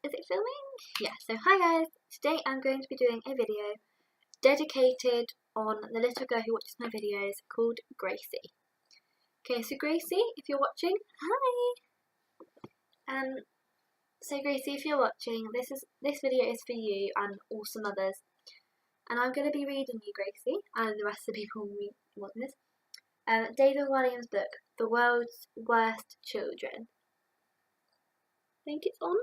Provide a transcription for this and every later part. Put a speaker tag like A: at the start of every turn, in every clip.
A: Is it filming? Yeah, so hi guys. Today I'm going to be doing a video dedicated on the little girl who watches my videos called Gracie. Okay, so Gracie, if you're watching, hi! So Gracie, if you're watching, this video is for you and also others. And I'm going to be reading you, Gracie, and the rest of the people who want this, David Williams' book, The World's Worst Children. I think it's on.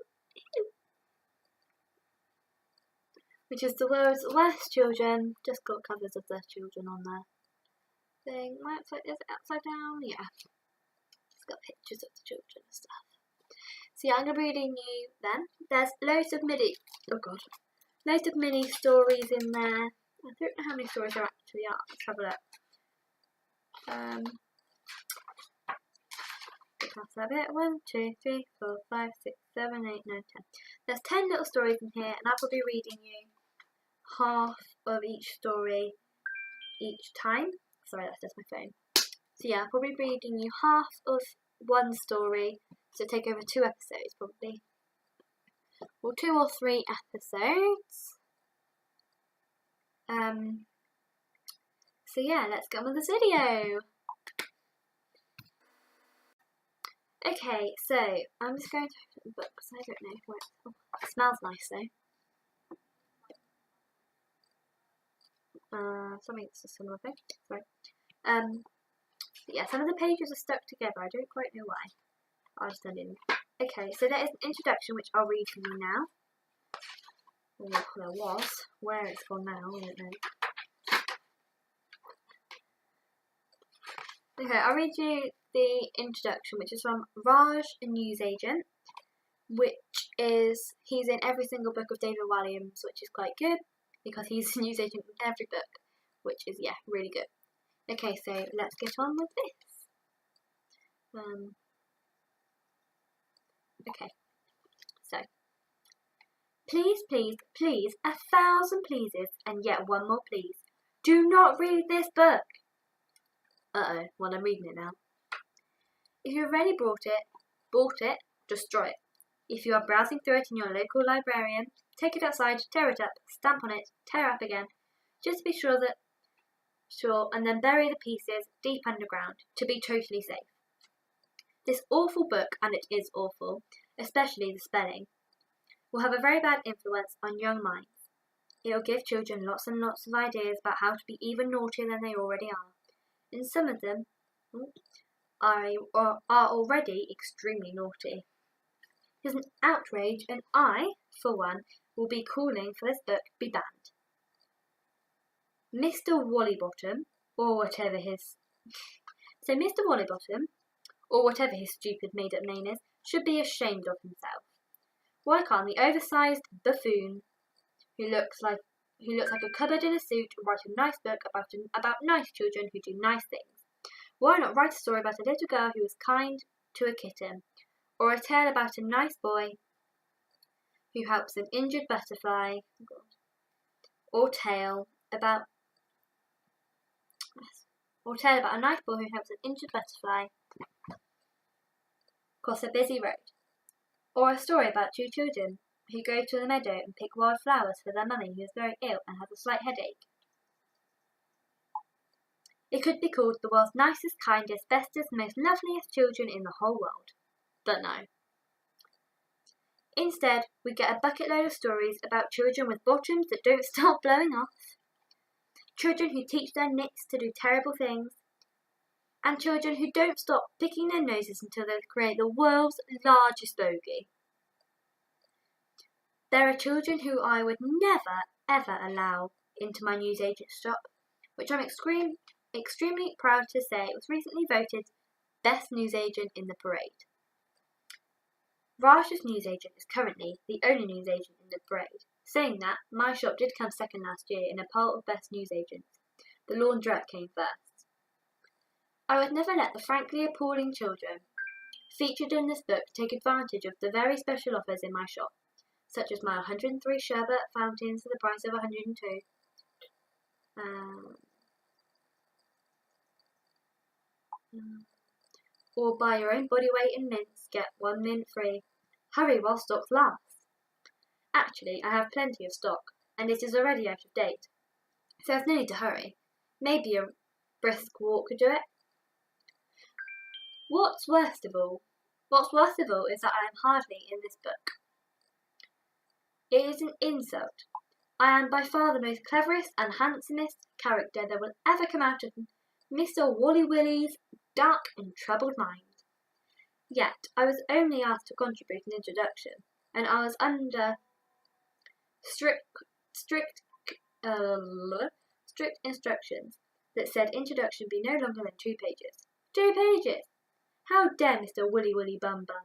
A: Which is The World's Worst Children. Just got covers of their children on there. Thing. Is it upside down? Yeah. It's got pictures of the children and stuff. So yeah, I'm going to be reading you then. There's loads of mini stories in there. I don't know how many stories there actually are. Let's have a look. That's a bit. 1, 2, 3, 4, 5, 6, 7, 8, 9, 10. There's 10 little stories in here, and I will be reading you half of each story each time. Sorry, that's just my phone. So yeah, I'll probably be reading you half of one story, so take over 2 episodes probably. Or 2 or 3 episodes. So yeah, let's get on with this video. Okay, so I'm just going to open the book because I don't know where it smells nice though. Something's just on my phone. Sorry. Yeah, some of the pages are stuck together. I don't quite know why. I'll just send in. Okay, so there is an introduction which I'll read for you now. Or there was. Where it's gone now, I don't know. Okay, I'll read you the introduction, which is from Raj, a newsagent, he's in every single book of David Williams, which is quite good, because he's a newsagent in every book, which is, yeah, really good. Okay, so let's get on with this. Okay, so, please, please, please, 1,000 pleases, and yet one more please. Do not read this book. Uh-oh, well, I'm reading it now. If you've already bought it, destroy it. If you are browsing through it in your local librarian, take it outside, tear it up, stamp on it, tear up again. Just be sure, and then bury the pieces deep underground to be totally safe. This awful book, and it is awful, especially the spelling, will have a very bad influence on young minds. It will give children lots and lots of ideas about how to be even naughtier than they already are. And some of them are already extremely naughty. It is an outrage, and I, for one, will be calling for this book to be banned. Mr. Wollybottom, or whatever his stupid made-up name is, should be ashamed of himself. Why can't the oversized buffoon, who looks like a cupboard in a suit, write a nice book about nice children who do nice things? Why not write a story about a little girl who was kind to a kitten, or a tale about a nice boy who helps an injured butterfly, or tale about a nice boy who helps an injured butterfly cross a busy road, or a story about 2 children who go to the meadow and pick wild flowers for their mummy who is very ill and has a slight headache. It could be called The World's Nicest, Kindest, Bestest, Most Loveliest Children in the Whole World. But no. Instead, we get a bucket load of stories about children with bottoms that don't stop blowing off, children who teach their nits to do terrible things, and children who don't stop picking their noses until they create the world's largest bogey. There are children who I would never, ever allow into my newsagent shop, which I'm extremely proud to say was recently voted Best Newsagent in the parade. Raj's newsagent is currently the only newsagent in the parade. Saying that, my shop did come second last year in a poll of Best Newsagents. The laundrette came first. I would never let the frankly appalling children featured in this book take advantage of the very special offers in my shop, such as my 103 sherbet fountains for the price of 102. Or buy your own body weight in mints, get 1 mint free. Hurry while stocks last. Actually, I have plenty of stock, and it is already out of date. So there's no need to hurry. Maybe a brisk walk could do it. What's worst of all is that I am hardly in this book. It is an insult. I am by far the most cleverest and handsomest character that will ever come out of Mr. Wally Willy's dark and troubled mind. Yet I was only asked to contribute an introduction, and I was under strict instructions that said introduction be no longer than 2 pages. 2 pages! How dare Mr. Willy Willy Bum Bum?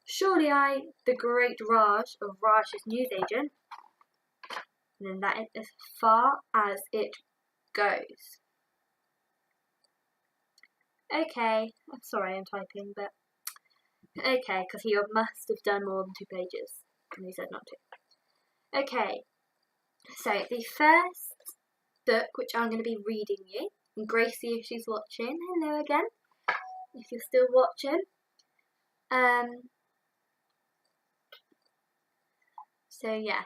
A: Surely I, the great Raj of Raj's newsagent, and then that is as far as it goes. Okay, I'm sorry I'm typing, but okay, because he must have done more than 2 pages, and he said not to. Okay, so the first book which I'm going to be reading you, and Gracie, if she's watching, hello again, if you're still watching. So yeah.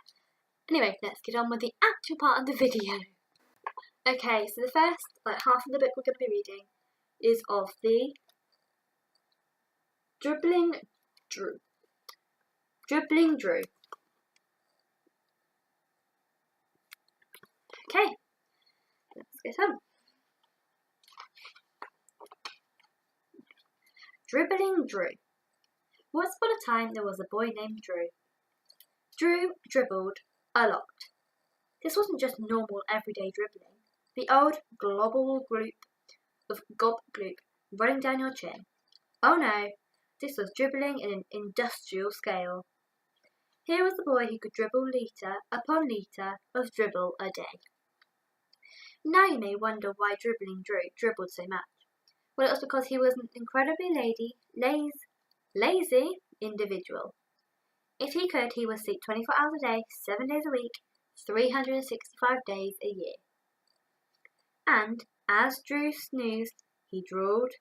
A: Anyway, let's get on with the actual part of the video. Okay, so the first half of the book we're going to be reading is of the Dribbling Drew. Okay, let's get on. Dribbling Drew. Once upon a time there was a boy named Drew. Drew dribbled a lot. This wasn't just normal everyday dribbling. The old global gloop of gob gloop running down your chin. Oh no, this was dribbling in an industrial scale. Here was the boy who could dribble litre upon litre of dribble a day. Now you may wonder why Dribbling Drew dribbled so much. Well, it was because he was an incredibly lazy individual. If he could, he would sleep 24 hours a day, 7 days a week, 365 days a year. And as Drew snoozed, he drawled.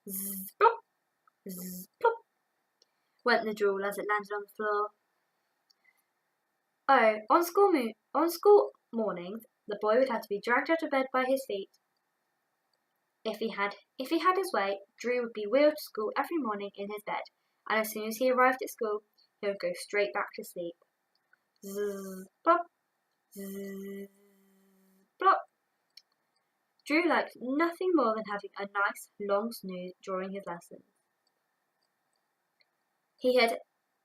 A: Zzz, plop, zzz, plop, went the drawl as it landed on the floor. Oh, on school mornings, the boy would have to be dragged out of bed by his feet. If he had his way, Drew would be wheeled to school every morning in his bed, and as soon as he arrived at school, he would go straight back to sleep. Zzz, plop, zzz, plop. Drew liked nothing more than having a nice long snooze during his lessons. He had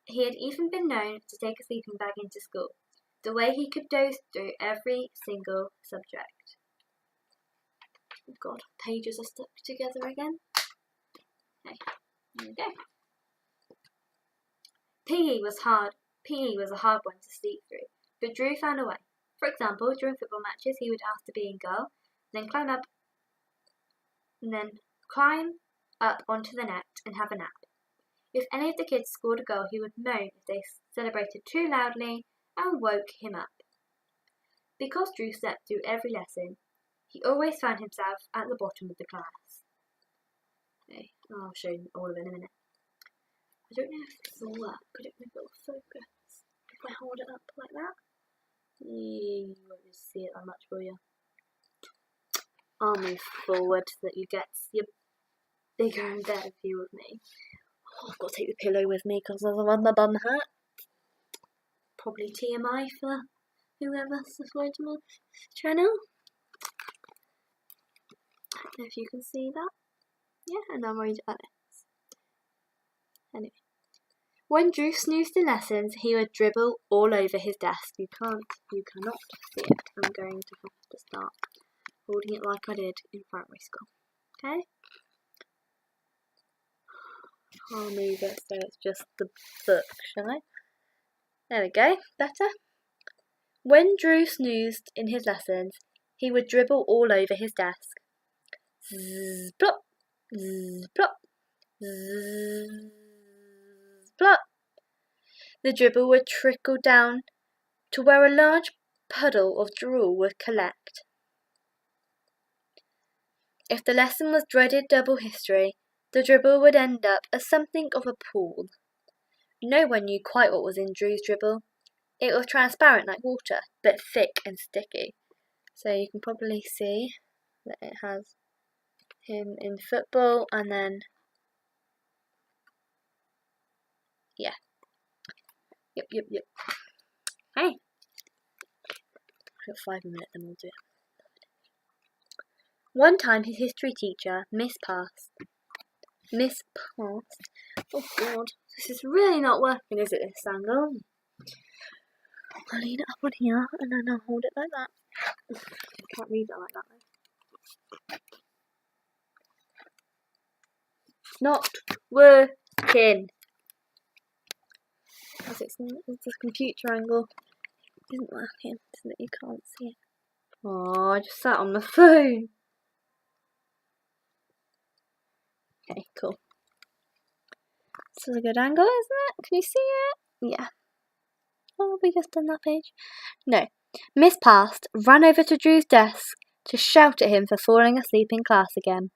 A: even been known to take a sleeping bag into school, the way he could doze through every single subject. Oh God, pages are stuck together again. Okay, there we go. PE was a hard one to sleep through, but Drew found a way. For example, during football matches, he would ask to be in goal, then climb up onto the net and have a nap. If any of the kids scored a goal, he would moan if they celebrated too loudly and woke him up. Because Drew slept through every lesson, he always found himself at the bottom of the class. Okay, I'll show you all of it in a minute. I don't know if this will work. I don't know if it will focus. If I hold it up like that, you won't just see it that much, will you? I'll move forward so that you get your bigger and better view of me. Oh, I've got to take the pillow with me because I'm on my bum hat. Probably TMI for whoever's watching my channel. I don't know if you can see that. Yeah, and I'm reading about this. Anyway. When Drew snoozed in lessons, he would dribble all over his desk. You cannot see it. I'm going to have to start holding it like I did in primary school. Okay? I'll move it so it's just the book, shall I? There we go. Better? When Drew snoozed in his lessons, he would dribble all over his desk. Zzz, plop, zzz, plop, zzz, plop. The dribble would trickle down to where a large puddle of drool would collect. If the lesson was dreaded double history, the dribble would end up as something of a pool. No one knew quite what was in Drew's dribble. It was transparent like water, but thick and sticky. So you can probably see that it has him in football, and then, yeah. Yep. Hey! I've got 5 minutes, then we'll do it. One time his history teacher, Miss Passed. Oh God, this is really not working, is it, this angle? I'll lean it up on here, and then I'll hold it like that. I can't read it like that though. It's not working. Because it's the computer angle isn't working, so that you can't see it. Oh, I just sat on the phone. Okay, cool. This is a good angle, isn't it? Can you see it? Yeah. Oh, we just done that page? No. Miss Passed ran over to Drew's desk to shout at him for falling asleep in class again.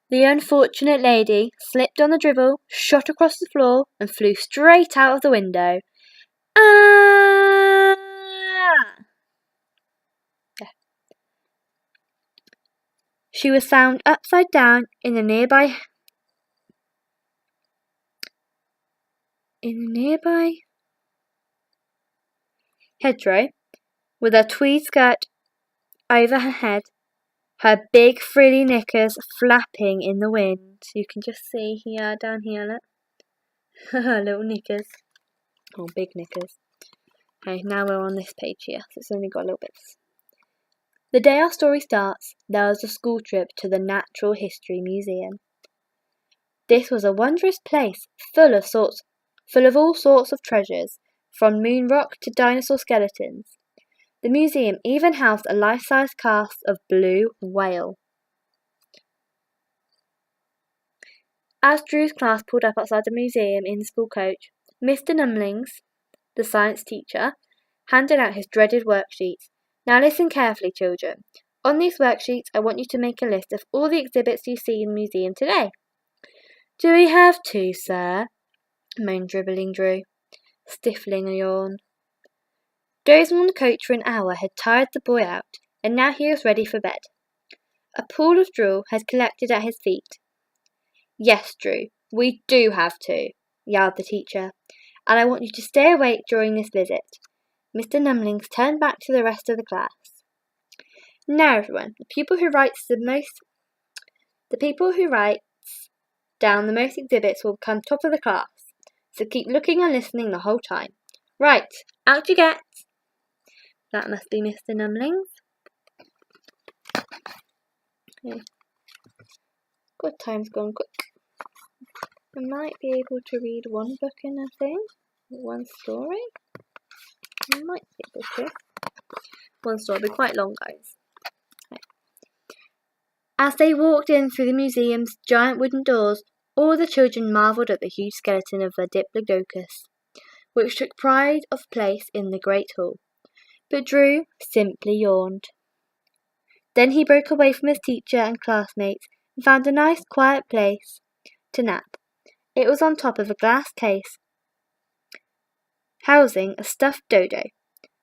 A: The unfortunate lady slipped on the dribble, shot across the floor, and flew straight out of the window. Ah! Yeah. She was found upside down in the nearby hedgerow, with her tweed skirt over her head, her big frilly knickers flapping in the wind. You can just see here, down here, look. Little knickers. Or big knickers. Okay, now we're on this page here, so it's only got a little bit. The day our story starts, there was a school trip to the Natural History Museum. This was a wondrous place, full of all sorts of treasures, from moon rock to dinosaur skeletons. The museum even housed a life-size cast of blue whale. As Drew's class pulled up outside the museum in the school coach, Mr. Numlings, the science teacher, handed out his dreaded worksheets. Now listen carefully, children. On these worksheets, I want you to make a list of all the exhibits you see in the museum today. Do we have to, sir? Moaned Dribbling Drew, stifling a yawn. Dozing on the coach for an hour had tired the boy out, and now he was ready for bed. A pool of drool had collected at his feet. Yes, Drew, we do have to, yelled the teacher, and I want you to stay awake during this visit. Mr. Numlings turned back to the rest of the class. Now, everyone, the pupil who writes down the most exhibits will come top of the class. So keep looking and listening the whole time. Right, out you get. That must be Mr. Numlings. Okay. God, time's gone quick. I might be able to read one book in a thing. One story. I might be able to. One story, will be quite long, guys. Okay. As they walked in through the museum's giant wooden doors, all the children marvelled at the huge skeleton of the Diplodocus, which took pride of place in the great hall. But Drew simply yawned. Then he broke away from his teacher and classmates and found a nice quiet place to nap. It was on top of a glass case housing a stuffed dodo,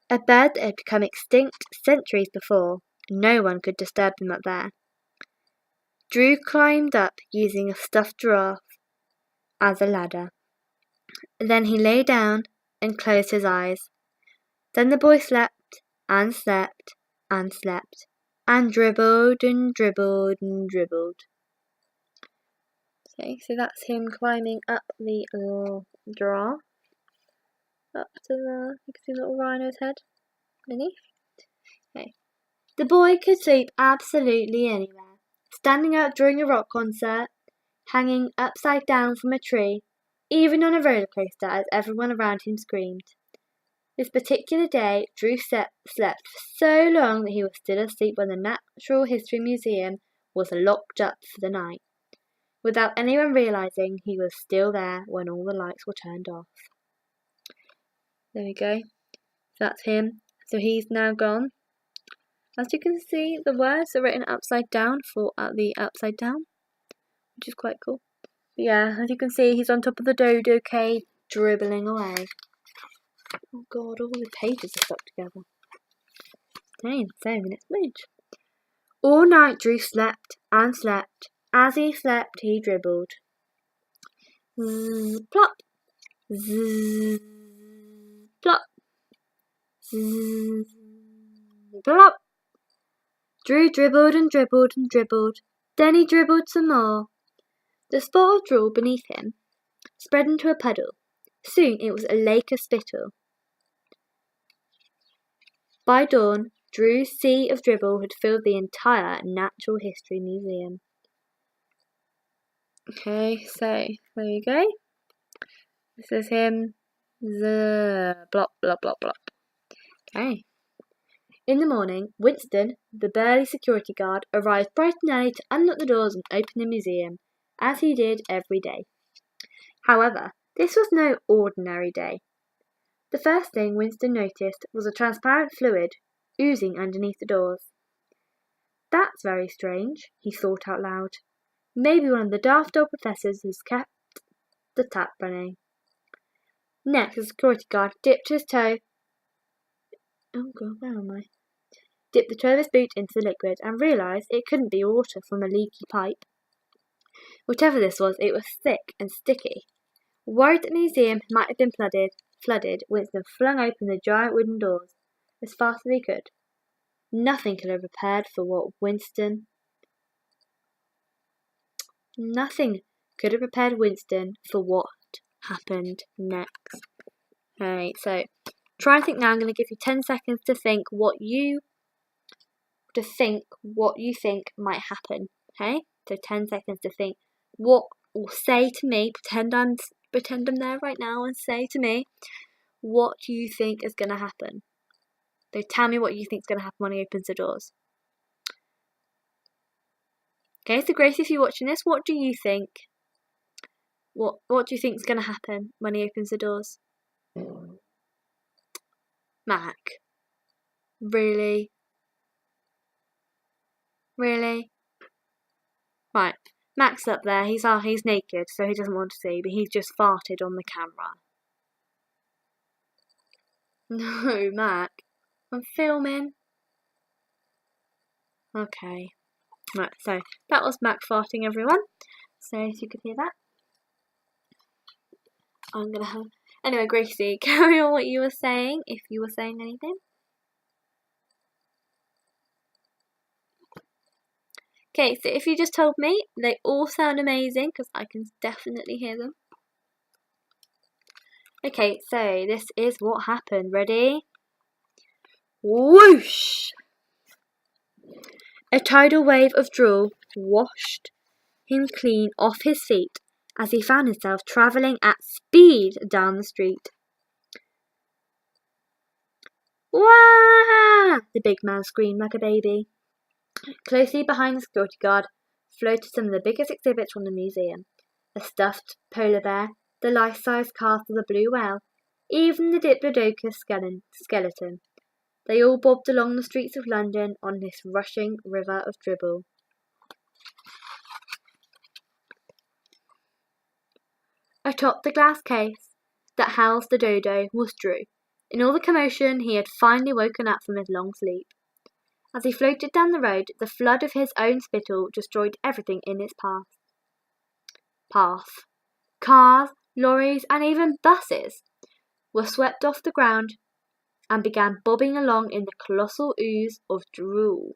A: a bird that had become extinct centuries before. No one could disturb him up there. Drew climbed up using a stuffed giraffe as a ladder. Then he lay down and closed his eyes. Then the boy slept and slept and slept and dribbled and dribbled and dribbled. Okay, so that's him climbing up the giraffe. Up to you can see the little rhino's head beneath. Okay. The boy could sleep absolutely anywhere, standing out during a rock concert, hanging upside down from a tree, even on a roller coaster as everyone around him screamed. This particular day, Drew slept for so long that he was still asleep when the Natural History Museum was locked up for the night, without anyone realising he was still there when all the lights were turned off. There we go. That's him. So he's now gone. As you can see, the words are written upside down for the upside down, which is quite cool. But yeah, as you can see, he's on top of the dodo cage dribbling away. Oh God, all the pages are stuck together. Dang, so many smudge. All night Drew slept and slept. As he slept, he dribbled. Zzz, plop. Zzz, plop. Zzz, plop. Drew dribbled and dribbled and dribbled. Then he dribbled some more. The spot of drool beneath him spread into a puddle. Soon it was a lake of spittle. By dawn, Drew's sea of dribble had filled the entire Natural History Museum. Okay, so there you go. This is him. The blop, blop, blop, blop. Okay. In the morning, Winston, the burly security guard, arrived bright and early to unlock the doors and open the museum, as he did every day. However, this was no ordinary day. The first thing Winston noticed was a transparent fluid oozing underneath the doors. That's very strange, he thought out loud. Maybe one of the daft old professors has kept the tap running. Next, the security guard dipped his toe. Oh God, where am I? Dipped the toe of his boot into the liquid and realised it couldn't be water from a leaky pipe. Whatever this was, it was thick and sticky. Worried that the museum might have been flooded, Winston flung open the giant wooden doors as fast as he could. Nothing could have prepared for what Winston for what happened next. Okay, so try and think now. I'm going to give you 10 seconds to think what you think might happen. Okay, so 10 seconds to think what, or say to me. Pretend I'm there right now and say to me what you think is going to happen. So tell me what you think is going to happen when he opens the doors. Okay, so Grace, if you're watching this, what do you think? What do you think is going to happen when he opens the doors? Mac. Really? Really? Right. Mac's up there. He's naked, so he doesn't want to see, but he's just farted on the camera. No, Mac. I'm filming. Okay. Right, so that was Mac farting, everyone. So if you could hear that. I'm gonna have... Anyway, Gracie, carry on what you were saying, if you were saying anything. Okay, so if you just told me, they all sound amazing, because I can definitely hear them. Okay, so this is what happened. Ready? Whoosh! A tidal wave of drool washed him clean off his feet as he found himself travelling at speed down the street. Wah! The big man screamed like a baby. Closely behind the security guard floated some of the biggest exhibits from the museum. A stuffed polar bear, the life-size cast of the blue whale, even the Diplodocus skeleton. They all bobbed along the streets of London on this rushing river of dribble. Atop the glass case that housed the dodo was Drew. In all the commotion, he had finally woken up from his long sleep. As he floated down the road, the flood of his own spittle destroyed everything in its path. Cars, lorries, and even buses were swept off the ground and began bobbing along in the colossal ooze of drool.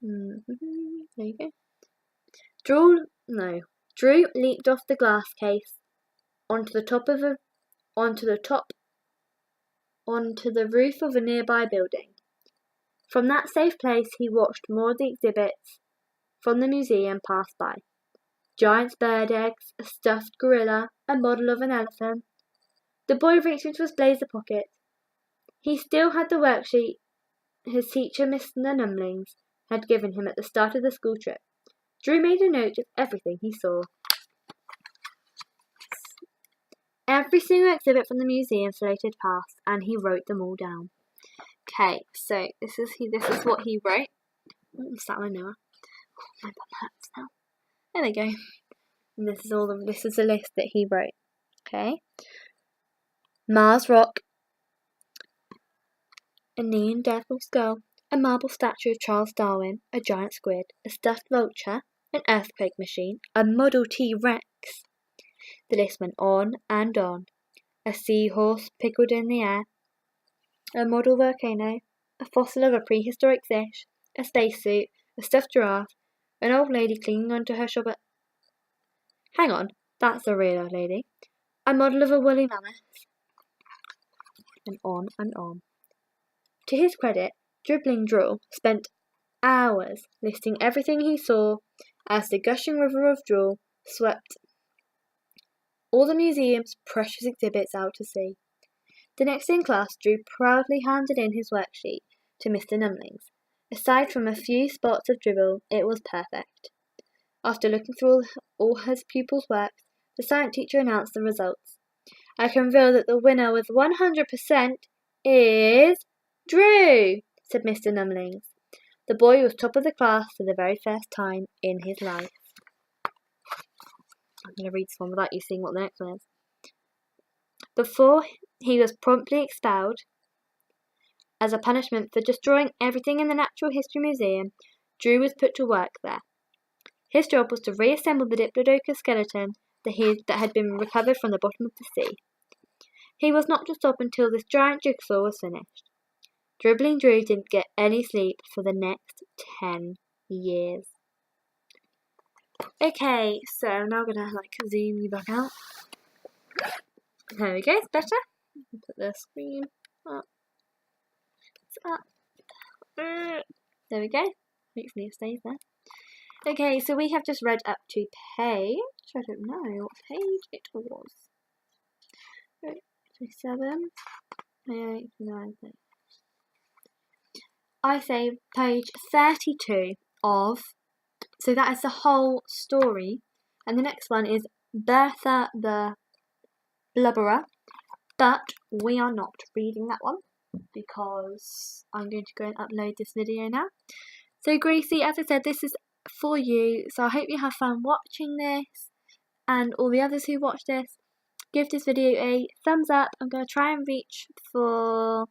A: There you go. Drew leaped off the glass case onto the roof of a nearby building. From that safe place, he watched more of the exhibits from the museum pass by. Giant bird eggs, a stuffed gorilla, a model of an elephant. The boy reached into his blazer pocket. He still had the worksheet his teacher, Mr. Numlings, had given him at the start of the school trip. Drew made a note of everything he saw. Every single exhibit from the museum floated past, and he wrote them all down. Okay, so this is what he wrote. Is that my mirror? Oh, my bum hurts now. There we go. And this is the list that he wrote. Okay. Mars rock, a Neanderthal skull, a marble statue of Charles Darwin, a giant squid, a stuffed vulture, an earthquake machine, a model T-Rex. The list went on and on. A seahorse pickled in the air, a model volcano, a fossil of a prehistoric fish, a spacesuit, a stuffed giraffe, an old lady clinging onto her shovel. Hang on, that's a real old lady. A model of a woolly mammoth. And on and on. To his credit, Dribbling spent hours listing everything he saw as the gushing river of drool swept all the museum's precious exhibits out to sea. The next day in class, Drew proudly handed in his worksheet to Mr. Numlings. Aside from a few spots of dribble, it was perfect. After looking through all his pupils' works, the science teacher announced the results. I can reveal that the winner with 100% is Drew, said Mr. Numlings. The boy was top of the class for the very first time in his life. I'm going to read this one without you seeing what the next one is. Before he was promptly expelled as a punishment for destroying everything in the Natural History Museum, Drew was put to work there. His job was to reassemble the Diplodocus skeleton that had been recovered from the bottom of the sea. He was not to stop until this giant jigsaw was finished. Dribbling Drew didn't get any sleep for the next 10 years. Okay, so I'm now going to zoom you back out. There we go, it's better. Put the screen up. It's up. There we go. Hopefully it stays there. Okay, so we have just read up to page, I don't know what page it was. 27, 28, 29, 30. I say page 32 of, so that is the whole story. And the next one is Bertha the Blubberer, but we are not reading that one because I'm going to go and upload this video now. So Gracie, as I said, this is for you, so I hope you have fun watching this, and all the others who watch this, give this video a thumbs up. I'm going to try and reach for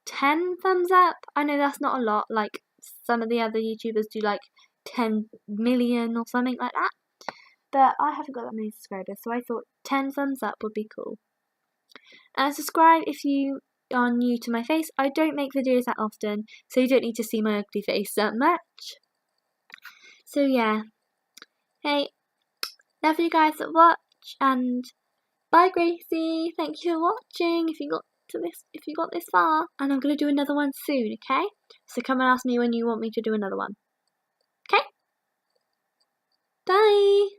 A: 10 thumbs up. I know that's not a lot, like some of the other YouTubers do 10 million or something like that, but I haven't got that many subscribers, so I thought 10 thumbs up would be cool. And subscribe if you are new to my face. I don't make videos that often, so you don't need to see my ugly face that much. So yeah, hey, love you guys that watch, and bye Gracie, thank you for watching if you got this far, and I'm going to do another one soon, okay? So come and ask me when you want me to do another one. Okay? Bye!